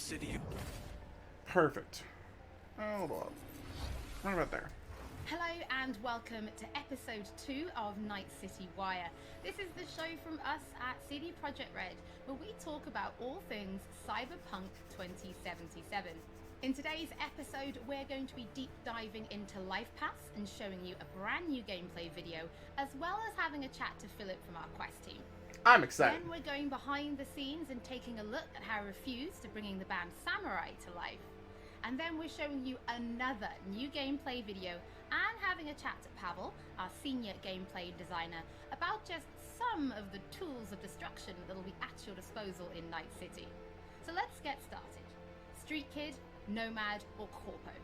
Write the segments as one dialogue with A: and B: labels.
A: City.
B: Perfect. Hold on. Right about there.
C: Hello and welcome to episode 2 of Night City Wire. This is the show from us at CD Projekt Red, where we talk about all things Cyberpunk 2077. In today's episode, we're going to be deep diving into Life Paths and showing you a brand new gameplay video, as well as having a chat to Philip from our Quest team.
B: I'm excited.
C: Then we're going behind the scenes and taking a look at how Refuse to bringing the band Samurai to life. And then we're showing you another new gameplay video and having a chat to Pavel, our senior gameplay designer, about just some of the tools of destruction that will be at your disposal in Night City. So let's get started. Street Kid, Nomad, or Corpo?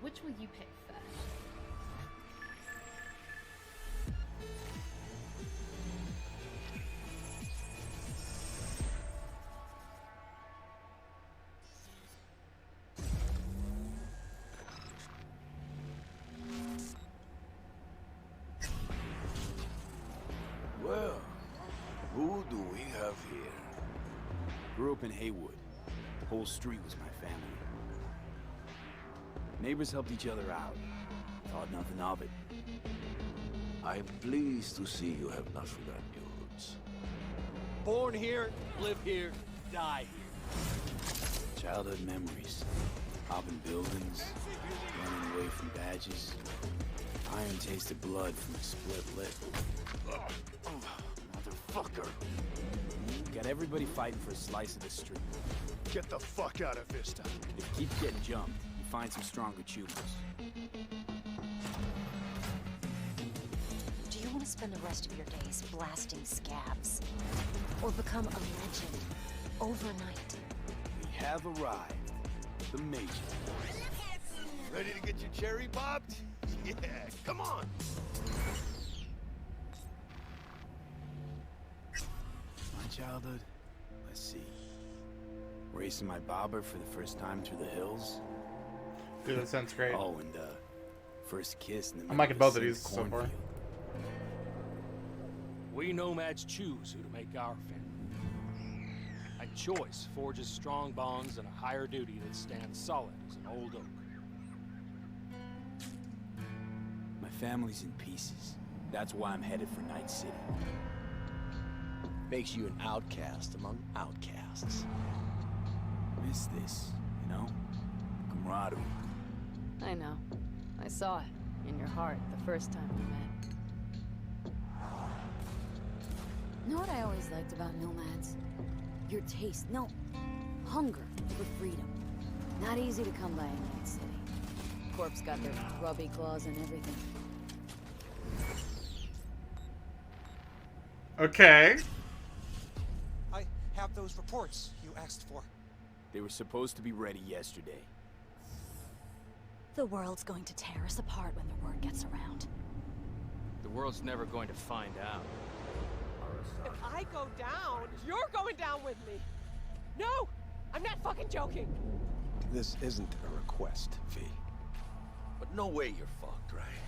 C: Which will you pick first?
A: Well, who do we have here?
D: Grew up in Haywood. The whole street was my family. Neighbors helped each other out. Thought nothing of it.
A: I'm pleased to see you have not forgotten your roots.
E: Born here, live here, die here.
D: Childhood memories. Hopping buildings, running away from badges. Iron tasted blood from a split lip.
A: Motherfucker!
D: Got everybody fighting for a slice of the street.
E: Get the fuck out of Vista.
D: If you keep getting jumped, you find some stronger choopers.
F: Do you want to spend the rest of your days blasting scabs? Or become a legend overnight?
D: We have arrived. The Major.
A: Ready to get your cherry popped? Yeah, come on!
D: My childhood? Let's see. Racing my bobber for the first time through the hills.
B: Dude, that sounds great.
D: Oh, and first kiss in the
B: I'm
D: middle
B: liking
D: of a
B: both of
D: sick
B: these so far.
D: cornfield.
E: We nomads choose who to make our family. And choice forges strong bonds and a higher duty that stands solid as an old oak.
D: My family's in pieces. That's why I'm headed for Night City.
A: Makes you an outcast among outcasts.
D: Miss this, you know? Camaraderie.
G: I know. I saw it in your heart the first time we met. Know what I always liked about nomads? Your taste, no, hunger for freedom. Not easy to come by in Night City. Corp's got their grubby claws and everything.
B: Okay.
H: I have those reports you asked for.
D: They were supposed to be ready yesterday.
F: The world's going to tear us apart when the word gets around.
E: The world's never going to find out.
I: If I go down, you're going down with me. No! I'm not fucking joking.
A: This isn't a request, V. But no way you're fucked, right?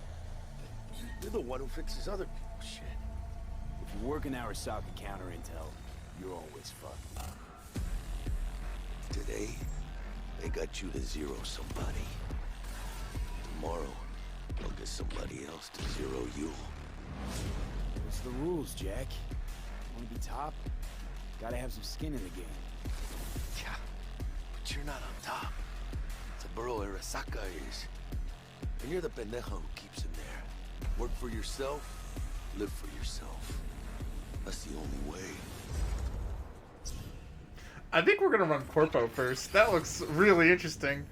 A: You're the one who fixes other people's shit.
D: If you work in Arasaka counter intel, you're always fucked.
A: Today, they got you to zero somebody. Tomorrow, they'll get somebody else to zero you.
D: What's the rules, Jack? Wanna be top? Gotta have some skin in the game.
A: Yeah, but you're not on top. Saburo Arasaka is. And you're the pendejo who keeps him there. Work for yourself, live for yourself. That's the only way.
B: I think we're gonna run Corpo first. That looks really interesting.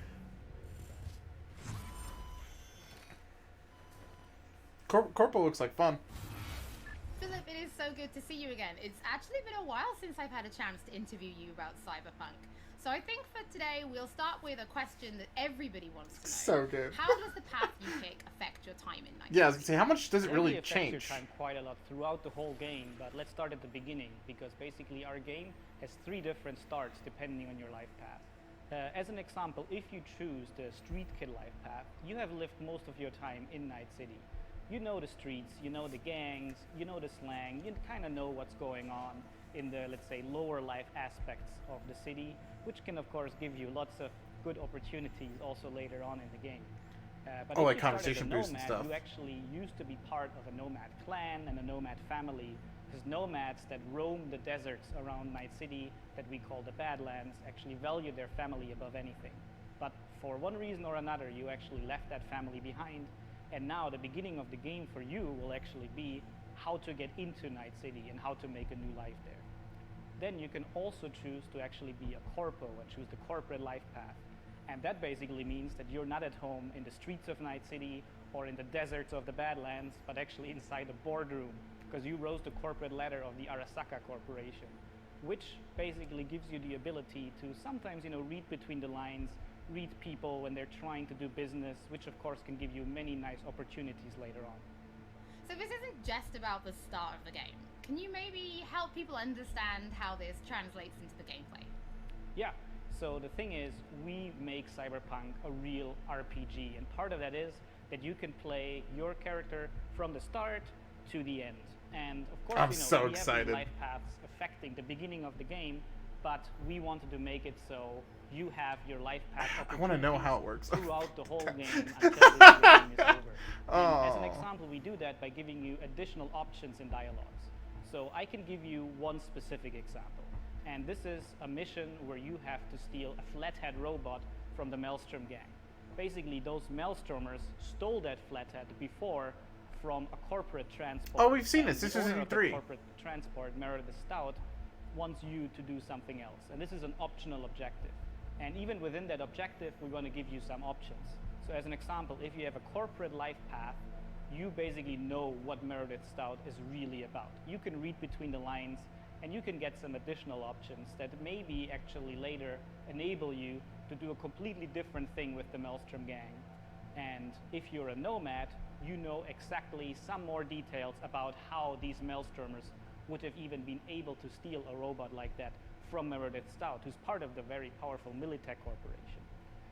B: Corpo looks like fun.
C: Philip, it is so good to see you again. It's actually been a while since I've had a chance to interview you about Cyberpunk. So I think for today, we'll start with a question that everybody wants to know.
B: So good.
C: How does the path you pick affect your time in Night
B: Yeah, I was gonna say, how much does it really
J: affects
B: change?
J: your time quite a lot throughout the whole game, but let's start at the beginning, because basically our game has 3 different starts depending on your life path. As an example, if you choose the Street Kid life path, you have lived most of your time in Night City. You know the streets, you know the gangs, you know the slang, you kind of know what's going on. in the, let's say, lower life aspects of the city, which can of course give you lots of good opportunities also later on in the game. But
B: Oh,
J: if
B: like
J: you start as a
B: conversation boost and
J: nomad,
B: stuff.
J: you actually used to be part of a nomad clan and a nomad family, because nomads that roam the deserts around Night City that we call the Badlands actually value their family above anything. But for one reason or another, you actually left that family behind, and now the beginning of the game for you will actually be how to get into Night City and how to make a new life there. Then you can also choose to actually be a corpo and choose the corporate life path. And that basically means that you're not at home in the streets of Night City or in the deserts of the Badlands, but actually inside the boardroom, because you rose the corporate ladder of the Arasaka Corporation, which basically gives you the ability to sometimes, read between the lines, read people when they're trying to do business, which of course can give you many nice opportunities later on.
C: So this isn't just about the start of the game. Can you maybe help people understand how this translates into the gameplay?
J: Yeah. So the thing is, we make Cyberpunk a real RPG, and part of that is that you can play your character from the start to the end. And of course,
B: I'm so
J: we
B: excited.
J: have life paths affecting the beginning of the game, but we wanted to make it so you have your life path
B: I want to know how it works.
J: throughout the whole game until the game is over. And as an example, we do that by giving you additional options in dialogues. So I can give you one specific example. And this is a mission where you have to steal a flathead robot from the Maelstrom gang. Basically, those Maelstromers stole that flathead before from a corporate transport.
B: Oh, we've seen this.
J: The
B: This is
J: owner
B: in
J: of the
B: E3.
J: corporate transport, Meredith Stout, wants you to do something else. And this is an optional objective. And even within that objective, we're going to give you some options. So as an example, if you have a corporate life path, you basically know what Meredith Stout is really about. You can read between the lines, and you can get some additional options that maybe actually later enable you to do a completely different thing with the Maelstrom gang. And if you're a nomad, you know exactly some more details about how these Maelstromers would have even been able to steal a robot like that from Meredith Stout, who's part of the very powerful Militech Corporation.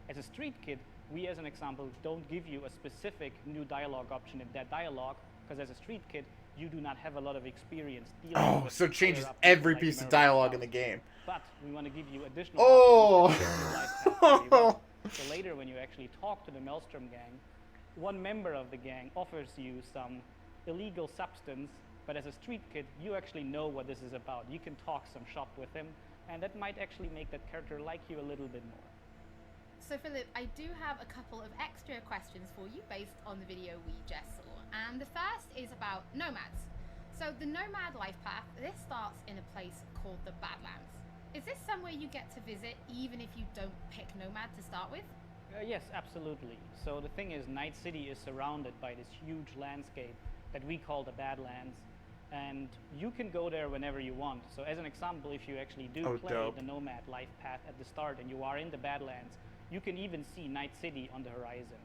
J: As a street kid, we, as an example, don't give you a specific new dialogue option in that dialogue, because as a street kid, you do not have a lot of experience dealing with
B: So it changes
J: higher-up
B: every
J: like
B: piece of
J: Meredith
B: dialogue
J: Stout.
B: in the game.
J: But we want to give you additional
B: Oh!
J: options that make your life path very well. So later, when you actually talk to the Maelstrom gang, one member of the gang offers you some illegal substance, but as a street kid, you actually know what this is about. You can talk some shop with him, and that might actually make that character like you a little bit more.
C: So Philip, I do have a couple of extra questions for you based on the video we just saw. And the first is about nomads. So the nomad life path, this starts in a place called the Badlands. Is this somewhere you get to visit even if you don't pick nomad to start with?
J: Yes, absolutely. So the thing is, Night City is surrounded by this huge landscape that we call the Badlands, and you can go there whenever you want. So as an example, if you actually do play
B: dope.
J: the nomad life path at the start and you are in the Badlands, you can even see Night City on the horizon.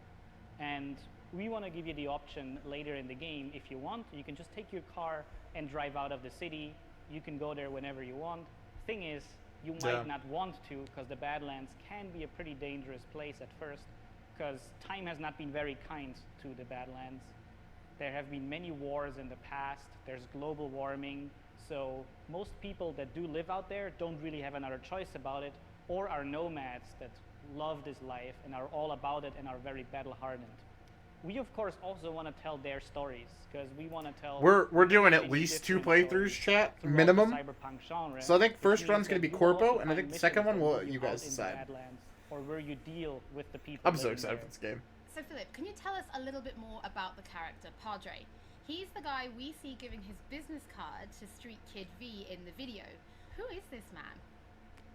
J: And we want to give you the option later in the game, if you want, you can just take your car and drive out of the city. You can go there whenever you want. Thing is, you might not want to, because the Badlands can be a pretty dangerous place at first, because time has not been very kind to the Badlands. There have been many wars in the past, there's global warming, so most people that do live out there don't really have another choice about it, or are nomads that love this life and are all about it and are very battle hardened. We of course also want to tell their stories, because we want to tell.
B: We're doing at
J: many
B: least 2
J: different
B: playthroughs,
J: stories
B: chat,
J: throughout
B: minimum.
J: the Cyberpunk genre,
B: So I think first
J: which
B: run's
J: means
B: gonna be
J: that you will
B: corpo,
J: also
B: and I think
J: find
B: the second
J: missions
B: one
J: that
B: will
J: move
B: you
J: out
B: guys
J: in the
B: decide.
J: Badlands, or where you deal with the people.
B: I'm so
J: living
B: excited
J: there.
B: for this game.
C: So Philip, can you tell us a little bit more about the character Padre? He's the guy we see giving his business card to Street Kid V in the video. Who is this man?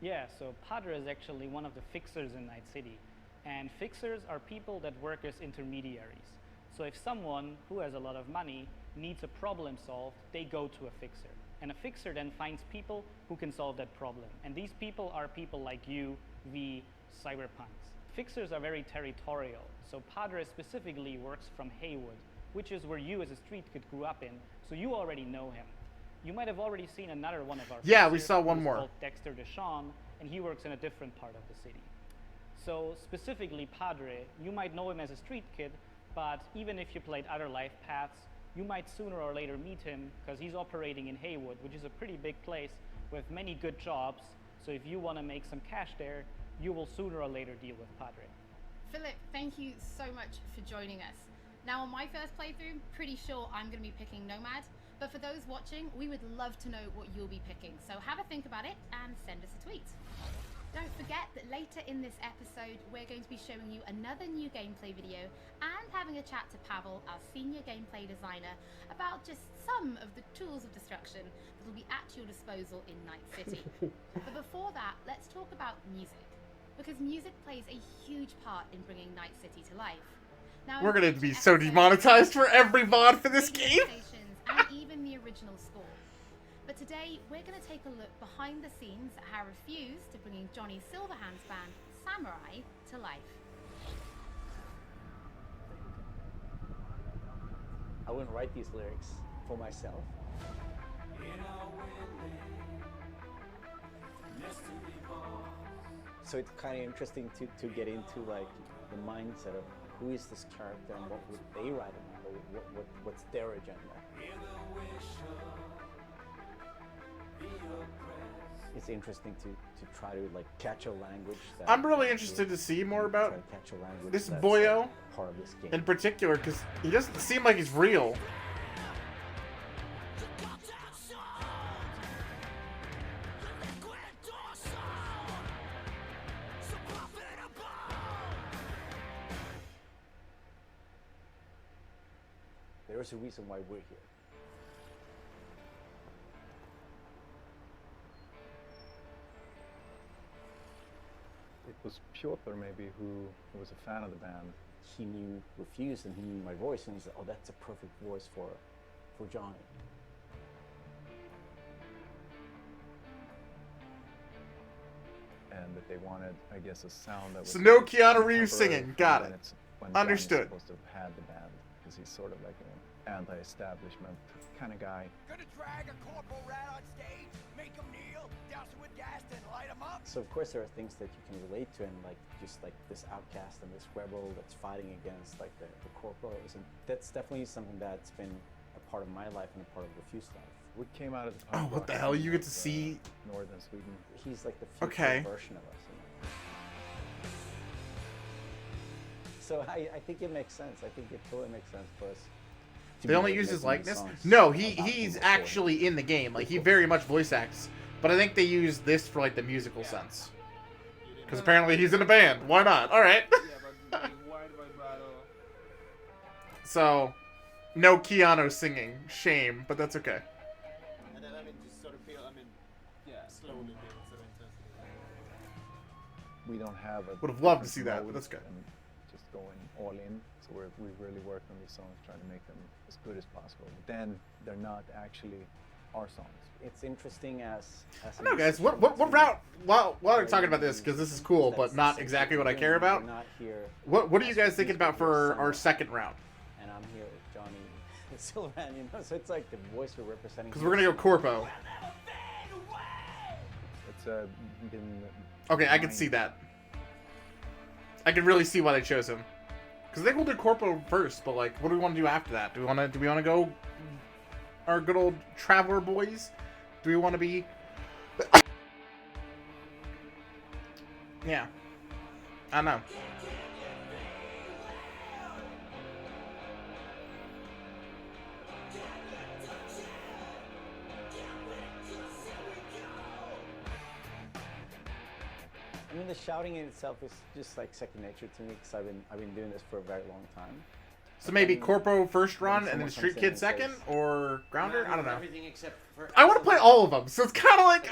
J: Yeah, so Padre is actually one of the fixers in Night City. And fixers are people that work as intermediaries. So if someone who has a lot of money needs a problem solved, they go to a fixer. And a fixer then finds people who can solve that problem. And these people are people like you, the cyberpunks. Fixers are very territorial. So Padre specifically works from Haywood, which is where you as a street kid grew up in. So you already know him. You might have already seen another one of our
B: Yeah, we
J: fixers
B: saw one
J: who's
B: more.
J: called Dexter Deshawn, and he works in a different part of the city. So specifically Padre, you might know him as a street kid, but even if you played other life paths, you might sooner or later meet him, because he's operating in Haywood, which is a pretty big place with many good jobs. So if you want to make some cash there, you will sooner or later deal with Padre.
C: Philip, thank you so much for joining us. Now, on my first playthrough, pretty sure I'm going to be picking Nomad, but for those watching, we would love to know what you'll be picking. So have a think about it and send us a tweet. Don't forget that later in this episode, we're going to be showing you another new gameplay video and having a chat to Pavel, our senior gameplay designer, about just some of the tools of destruction that will be at your disposal in Night City. But before that, let's talk about music, because music plays a huge part in bringing Night City to life. Now,
B: We're gonna be so demonetized for every mod for this game.
C: And even the original score. But today, we're going to take a look behind the scenes at how Refused to bringing Johnny Silverhand's band, Samurai, to life.
K: I wouldn't write these lyrics for myself. So it's kind of interesting to get into like the mindset of who is this character and what would they write about, what's their agenda. It's interesting to try to like catch a language.
B: I'm really interested to see more about this boyo
K: part of this game
B: in particular, because he doesn't seem like he's real.
K: There's a reason why we're here.
L: It was Piotr maybe who was a fan of the band.
K: He knew Refused and he knew my voice and he said, oh, that's a perfect voice for Johnny.
L: And that they wanted, I guess, a sound that was...
B: So no Keanu Reeves singing. Got it. Understood.
L: Supposed to have had the band because he's sort of like an anti-establishment kind of guy.
M: Gonna drag a corporal rat on stage, make him kneel, douse him with gas, then light him up.
K: So of course there are things that you can relate to, and like just like this outcast and this rebel that's fighting against like the corporals, and that's definitely something that's been a part of my life and a part of Refused life.
L: We came out of the
B: Oh, what the hell? You get to see
L: northern Sweden.
K: He's like the future version of us. You know? So I think it makes sense. I think it totally makes sense for us.
B: They only use his likeness? No, he's actually in the game. Like, he very much voice acts. But I think they use this for, like, the musical sense. Because apparently he's in a band. Why not? Alright. So, no Keanu singing. Shame, but that's okay.
N: And then, I mean, just sort of feel, slowly builds of intensity.
L: We don't have a...
B: Would have loved to see that, but that's good.
L: Just going all in. So we really worked on these songs, trying to make them as good as possible. But then they're not actually our songs.
K: It's interesting as
B: I know, guys. What route? While we're talking about this, because this is cool, but not exactly what I care about. What are you guys thinking about for our second round?
K: And I'm here with Johnny Silverhand, you know. So it's like the voice we're representing.
B: Because we're gonna go corpo.
L: It's been.
B: Okay, I can see that. I can really see why they chose him. Because they will do corpo first, but like, what do we want to do after that? Do we want to go our good old traveler boys? Do we want to be? Yeah, I know.
K: I mean, the shouting in itself is just like second nature to me because I've been doing this for a very long time.
B: So maybe Corpo first run and then Street Kid second, or Grounder? I don't know.
N: Everything except for
B: I want to play all of them, so it's kind of like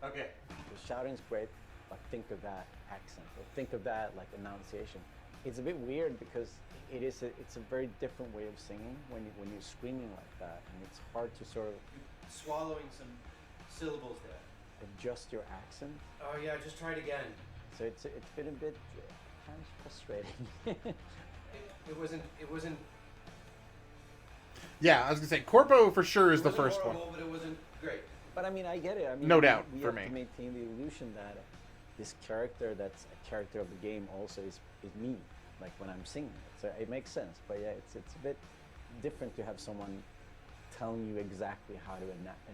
B: Okay.
K: The shouting's great, but think of that accent, or think of that like enunciation. It's a bit weird because it's a very different way of singing when you're screaming like that, and it's hard to sort of
N: swallowing some syllables there.
K: Adjust your accent.
N: Oh yeah, just try it again.
K: So it's been a bit kind of frustrating.
N: It wasn't.
B: Yeah, I was gonna say Corpo for sure is the first one.
N: But it wasn't great.
K: But I mean, I get it. I mean,
B: no doubt
K: we
B: for
K: have
B: me.
K: to maintain the illusion that this character, that's a character of the game, also is me. Like when I'm singing it, so it makes sense. But yeah, it's a bit different to have someone telling you exactly how to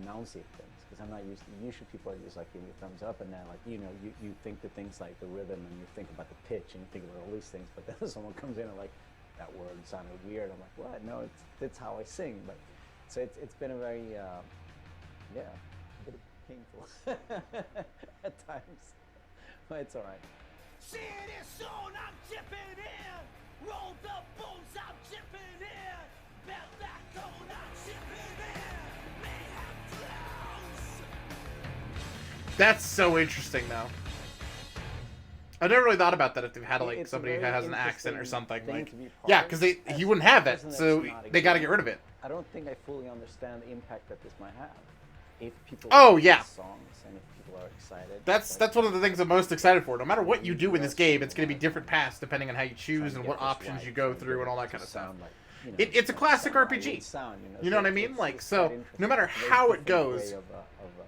K: enunciate things, because I'm not used to, usually people are just like giving you a thumbs up, and then like, you know, you think the things like the rhythm, and you think about the pitch, and you think about all these things, but then someone comes in and like, that word sounded weird. I'm like, what? No, it's how I sing. But so it's been a very yeah, a bit painful at times, but it's all right.
M: See this zone, I'm dipping in. Roll the bones, I'm dipping in. Belt that cone, I'm dipping in. Mayhem clowns.
B: That's so interesting, though. I never really thought about that if they've had like
K: It's a
B: somebody who
K: very
B: has an accent or
K: interesting
B: something.
K: thing
B: Like,
K: to be part
B: yeah,
K: of,
B: because
K: as
B: he wouldn't have
K: a
B: it,
K: person
B: so
K: that's not
B: they got to
K: experienced.
B: get rid of it.
K: I don't think I fully understand the impact that this might have. If people
B: Oh,
K: like
B: yeah.
K: these songs and if people are excited.
B: That's one of the things I'm most excited for. No matter what you do in this game, it's going to be different paths depending on how you choose and what options you go through and all that kind of stuff.
K: Like, you know,
B: It's a classic RPG.
K: Sound,
B: You know what I mean? Like, so no matter how it goes,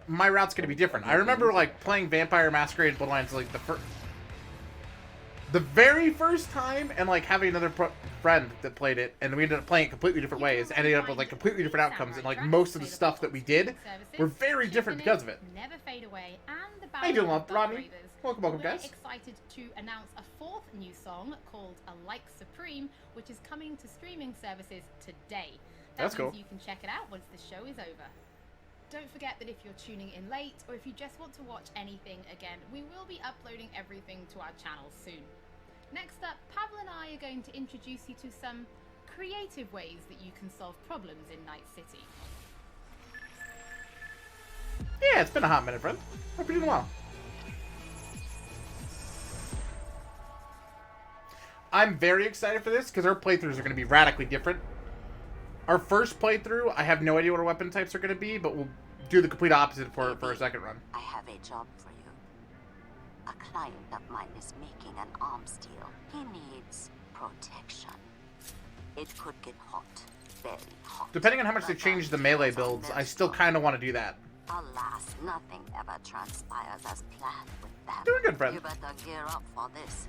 B: my route's going to be different. I remember like playing Vampire Masquerade Bloodlines like the very first time, and like having another friend that played it, and we ended up playing it completely different ways, ending up with like completely different outcomes, and like most of the stuff that we did were very different because of it.
C: Never fade away, and the
B: How you doing,
C: Battle of
B: Rodney?
C: Upgraders.
B: Welcome,
C: We're
B: guys.
C: excited to announce a fourth new song called "A Like Supreme," which is coming to streaming services today. That
B: That's
C: means
B: cool.
C: you can check it out once the show is over. Don't forget that if you're tuning in late, or if you just want to watch anything again, we will be uploading everything to our channel soon. Next up, Pavel and I are going to introduce you to some creative ways that you can solve problems in Night City.
B: Yeah, it's been a hot minute, friend. Hope you're doing well. I'm very excited for this because our playthroughs are going to be radically different. Our first playthrough, I have no idea what our weapon types are going to be, but we'll do the complete opposite for our second run.
O: I have a job for you. A client of mine is making an arms deal. He needs protection. It could get hot, very hot.
B: Depending on how much they change the melee builds, I still kind of want to do that.
O: Alas, nothing ever transpires as planned with them.
B: Doing good, friend.
O: You better gear up for this.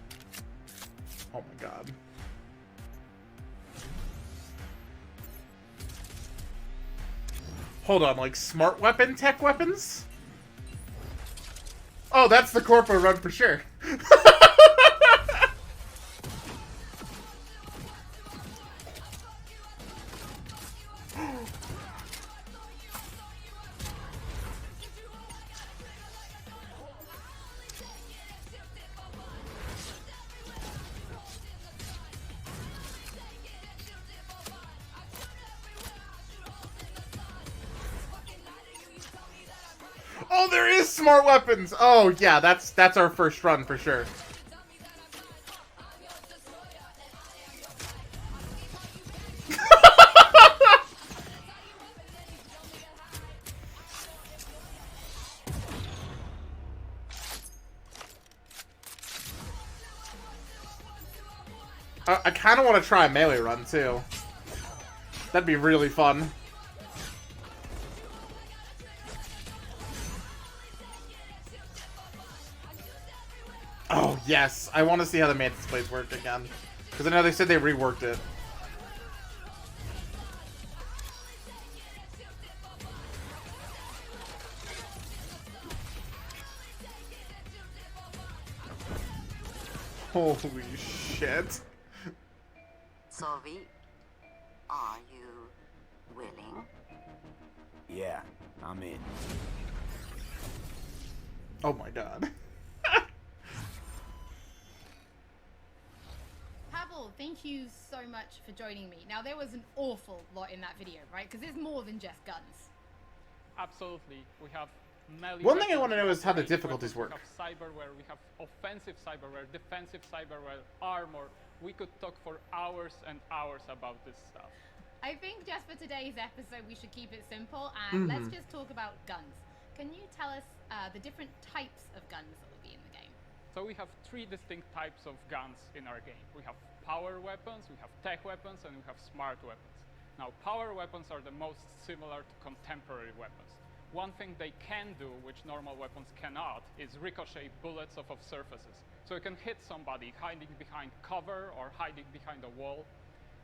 B: Oh my god. Hold on, like smart weapon tech weapons? Oh, that's the Corpo run for sure. Oh, there is smart weapons. Oh, yeah, that's our first run for sure. I kind of want to try a melee run too. That'd be really fun. Oh, yes. I want to see how the Mantis Blades work again. Because I know they said they reworked it. Holy shit.
O: Sovi, are you willing?
D: Yeah, I'm in.
B: Oh my god.
C: Pavel, thank you so much for joining me. Now, there was an awful lot in that video, right? Because it's more than just guns.
J: Absolutely. We have melee
B: One thing I
J: weapons,
B: want to know
J: we
B: is
J: have
B: how the
J: ranged
B: difficulties
J: weapons,
B: work.
J: We have cyberware, we have offensive cyberware, defensive cyberware, armor. We could talk for hours and hours about this stuff.
C: I think just for today's episode, we should keep it simple and let's just talk about guns. Can you tell us the different types of guns that will be in the game?
J: So we have three distinct types of guns in our game. We have power weapons, we have tech weapons, and we have smart weapons. Now, power weapons are the most similar to contemporary weapons. One thing they can do, which normal weapons cannot, is ricochet bullets off of surfaces. So you can hit somebody hiding behind cover or hiding behind a wall.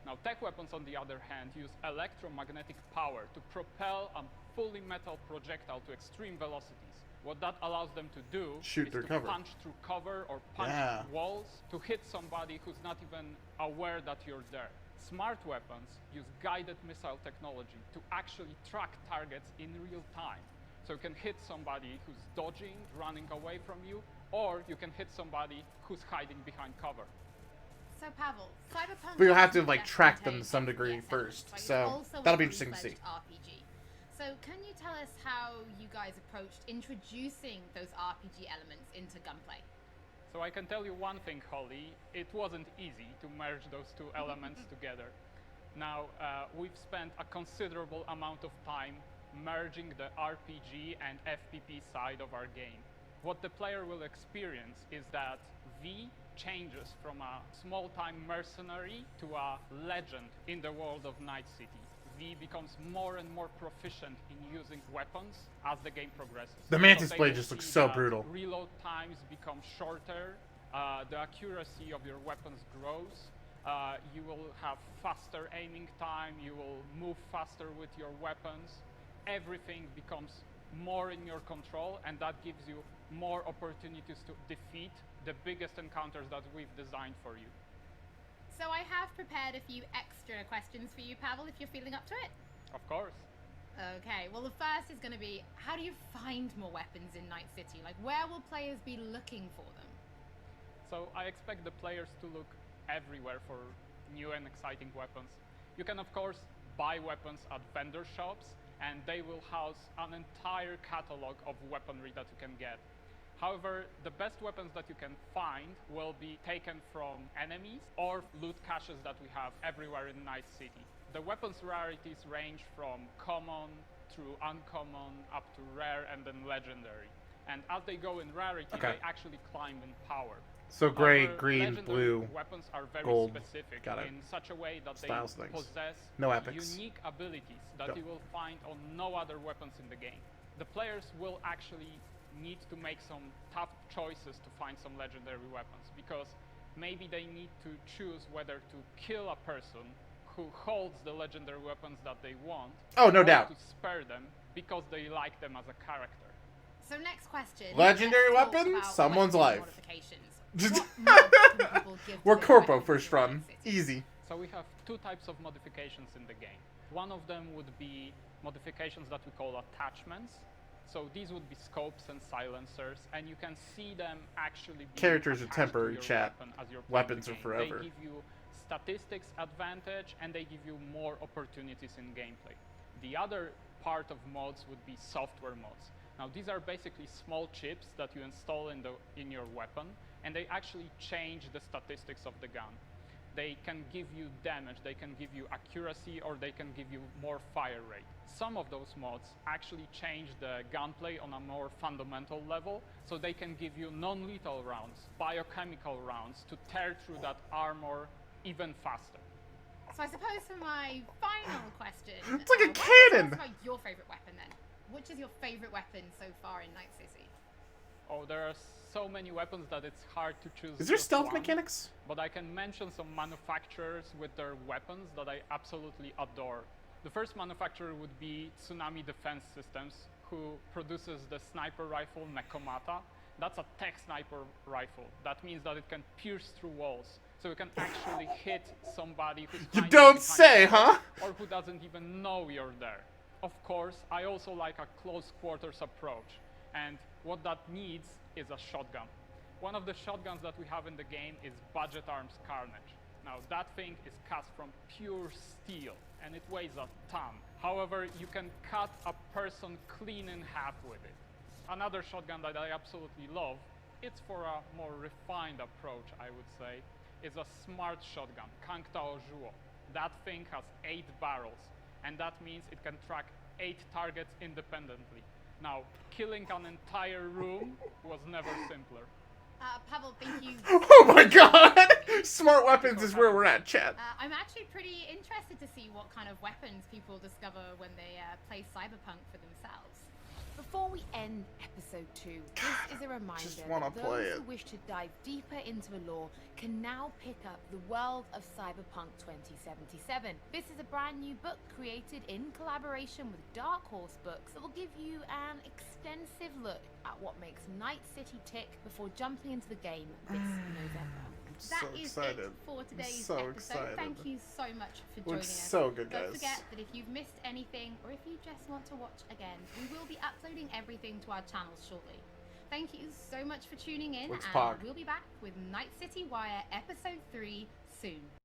P: Now, tech weapons, on the other hand, use electromagnetic power to propel a fully metal projectile to extreme velocities. What that allows them to do
B: Shoot
P: is
B: through
P: to
B: cover.
P: punch through cover or punch
B: Yeah.
P: through walls to hit somebody who's not even aware that you're there. Smart weapons use guided missile technology to actually track targets in real time. So you can hit somebody who's dodging, running away from you, or you can hit somebody who's hiding behind cover.
C: So Pavel, Cyberpunk.
B: But you'll have to
C: doesn't
B: like
C: just
B: track them
C: contain
B: to some degree
C: FPS
B: first,
C: elements, right? It's
B: so
C: also
B: that'll
C: a
B: be interesting to see.
C: full-fledged RPG. So can you tell us how you guys approached introducing those RPG elements into gunplay?
P: So I can tell you one thing, Holly, it wasn't easy to merge those two elements together. Now, we've spent a considerable amount of time merging the RPG and FPP side of our game. What the player will experience is that V changes from a small-time mercenary to a legend in the world of Night City. V becomes more and more proficient in using weapons as the game progresses.
B: The Mantis
P: they
B: blade
P: will
B: just looks
P: see
B: so
P: that
B: brutal.
P: Reload times become shorter, the accuracy of your weapons grows, you will have faster aiming time, you will move faster with your weapons. Everything becomes more in your control, and that gives you more opportunities to defeat the biggest encounters that we've designed for you.
C: So I have prepared a few extra questions for you, Pavel, if you're feeling up to it.
P: Of course.
C: Okay, well the first is going to be, how do you find more weapons in Night City? Like, where will players be looking for them?
P: So I expect the players to look everywhere for new and exciting weapons. You can of course buy weapons at vendor shops, and they will house an entire catalog of weaponry that you can get. However, the best weapons that you can find will be taken from enemies or loot caches that we have everywhere in Night City. The weapons rarities range from common through uncommon up to rare and then legendary. And as they go in rarity, they actually climb in power.
B: So gray,
P: However,
B: green,
P: legendary
B: blue,
P: weapons are very
B: gold.
P: specific
B: Got it.
P: in such a way that
B: Styles
P: they
B: things.
P: possess
B: No epics.
P: unique abilities that
B: Yep.
P: you will find on no other weapons in the game. The players will actually need to make some tough choices to find some legendary weapons, because maybe they need to choose whether to kill a person who holds the legendary weapons that they want,
B: Oh, no
P: or
B: doubt.
P: to spare them because they like them as a character.
C: So next question.
B: Legendary
C: let's talk
B: weapon?
C: about
B: Someone's
C: weapon
B: life.
C: modifications. What mods can people give to
B: We're
C: their
B: corpo
C: weapons
B: first
C: in
B: run.
C: Night City?
B: Easy.
P: So we have two types of modifications in the game. One of them would be modifications that we call attachments. So these would be scopes and silencers, and you can see them actually being
B: Characters are
P: attached
B: temporary,
P: to your
B: chat.
P: weapon as you're playing
B: Weapons
P: the
B: are
P: game.
B: forever.
P: They give you statistics advantage, and they give you more opportunities in gameplay. The other part of mods would be software mods. Now these are basically small chips that you install in your weapon, and they actually change the statistics of the gun. They can give you damage, they can give you accuracy, or they can give you more fire rate. Some of those mods actually change the gunplay on a more fundamental level, so they can give you non-lethal rounds, biochemical rounds, to tear through that armor even faster.
C: So I suppose for my final question,
B: It's like a
C: why don't you tell
B: cannon!
C: us about your favorite weapon then? Which is your favorite weapon so far in Night City?
P: Oh, there are so many weapons that it's hard to choose.
B: Is there
P: just
B: stealth
P: one,
B: mechanics?
P: But I can mention some manufacturers with their weapons that I absolutely adore. The first manufacturer would be Tsunami Defense Systems, who produces the sniper rifle Nekomata. That's a tech sniper rifle. That means that it can pierce through walls. So you can actually hit somebody who's
B: You
P: hiding
B: don't
P: behind
B: say,
P: cover,
B: huh?
P: or who doesn't even know you're there. Of course, I also like a close quarters approach, and what that needs is a shotgun. One of the shotguns that we have in the game is Budget Arms Carnage. Now that thing is cast from pure steel, and it weighs a ton. However, you can cut a person clean in half with it. Another shotgun that I absolutely love, it's for a more refined approach, I would say, is a smart shotgun, Kangtao Zhuo. That thing has 8 barrels, and that means it can track 8 targets independently. Now, killing an entire room was never simpler.
C: Pavel, thank you.
B: Oh my god! Smart weapons is where we're at, chat.
C: I'm actually pretty interested to see what kind of weapons people discover when they play Cyberpunk for themselves. Before Before we end episode 2, this is a reminder
B: wanna
C: that
B: play
C: those
B: it.
C: who wish to dive deeper into the lore can now pick up The World of Cyberpunk 2077. This is a brand new book created in collaboration with Dark Horse Books that will give you an extensive look at what makes Night City tick before jumping into the game this November. That is it for today's episode. Thank you so much for joining us.
B: So good, guys.
C: Don't forget that if you've missed anything or if you just want to watch again, we will be uploading everything to our channels shortly. Thank you so much for tuning in, and we'll be back with Night City Wire Episode 3 soon.